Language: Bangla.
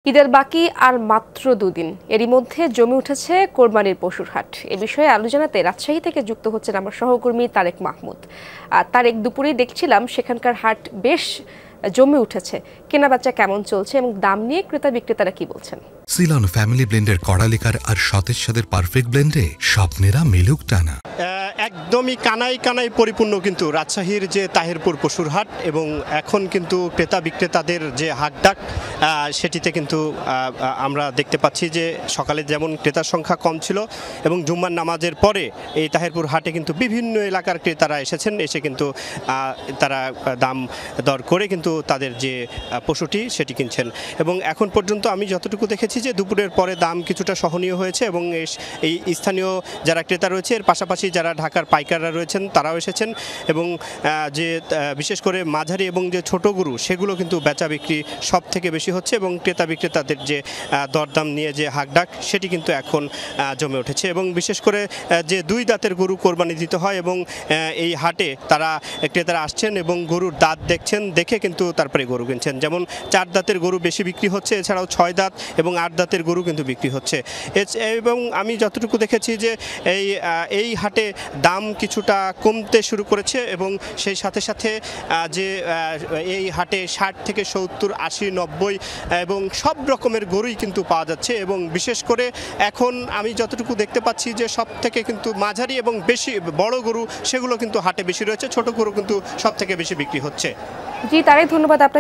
ঈদের বাকি আর মাত্র দুদিন, এরই মধ্যে জমে উঠেছে কোরবানির পশুর হাট। এ বিষয়ে আলোচনাতে রাজশাহী থেকে যুক্ত হচ্ছেন আমার সহকর্মী তারেক মাহমুদ। তারেক, দুপুরেই দেখছিলাম সেখানকার হাট বেশ জমে উঠেছে। কেনাবেচা কেমন চলছে এবং দাম নিয়ে ক্রেতা বিক্রেতারা কি বলছেন? সিলন ফ্যামিলি ব্লেন্ডের কড়ালিকার আর সতেজ সাদের পারফেক্ট ব্লেন্ডে স্বপ্নেরা মেলুক টানা। একদমই কানাই কানাই পরিপূর্ণ কিন্তু রাজশাহীর যে তাহিরপুর পশুর হাট, এবং এখন কিন্তু ক্রেতা বিক্রেতাদের যে হাটডাক সেটিতে কিন্তু আমরা দেখতে পাচ্ছি যে সকালে যেমন ক্রেতার সংখ্যা কম ছিল এবং জুম্মার নামাজের পরে এই তাহিরপুর হাটে কিন্তু বিভিন্ন এলাকার ক্রেতারা এসেছেন, এসে কিন্তু তারা দাম দর করে কিন্তু তাদের যে পশুটি সেটি কিনছেন। এবং এখন পর্যন্ত আমি যতটুকু দেখেছি যে দুপুরের পরে দাম কিছুটা সহনীয় হয়েছে এবং এই স্থানীয় যারা ক্রেতা রয়েছে এর পাশাপাশি যারা ঢাকার পাইকাররা রয়েছেন তারাও এসেছেন, এবং যে বিশেষ করে মাঝারি এবং যে ছোট গরু সেগুলো কিন্তু বেচা বিক্রি সব থেকে বেশি হচ্ছে, এবং ক্রেতা বিক্রেতাদের যে দরদাম নিয়ে যে হাকডাক সেটি কিন্তু এখন জমে উঠেছে। এবং বিশেষ করে যে দুই দাঁতের গরু কোরবানি দিতে হয়, এবং এই হাটে ক্রেতারা আসছেন এবং গরুর দাঁত দেখছেন, দেখে কিন্তু তারপরে গরু কিনছেন। যেমন 4 দাঁতের গরু বেশি বিক্রি হচ্ছে, এছাড়াও 6 দাঁত এবং 8 দাঁতের গরু কিন্তু বিক্রি হচ্ছে। এবং আমি যতটুকু দেখেছি যে এই হাটে দাম কিছুটা কমতে শুরু করেছে, এবং সেই সাথে সাথে যে এই হাটে 60 থেকে 70, 80, 90 এবং সব রকমের গরুই কিন্তু পাওয়া যাচ্ছে। এবং বিশেষ করে এখন আমি যতটুকু দেখতে পাচ্ছি যে সব থেকে কিন্তু মাঝারি এবং বেশি বড় গরু সেগুলো কিন্তু হাটে বেশি রয়েছে, ছোট গরু কিন্তু সব থেকে বেশি বিক্রি হচ্ছে। জি তারেক, ধন্যবাদ আপনাকে।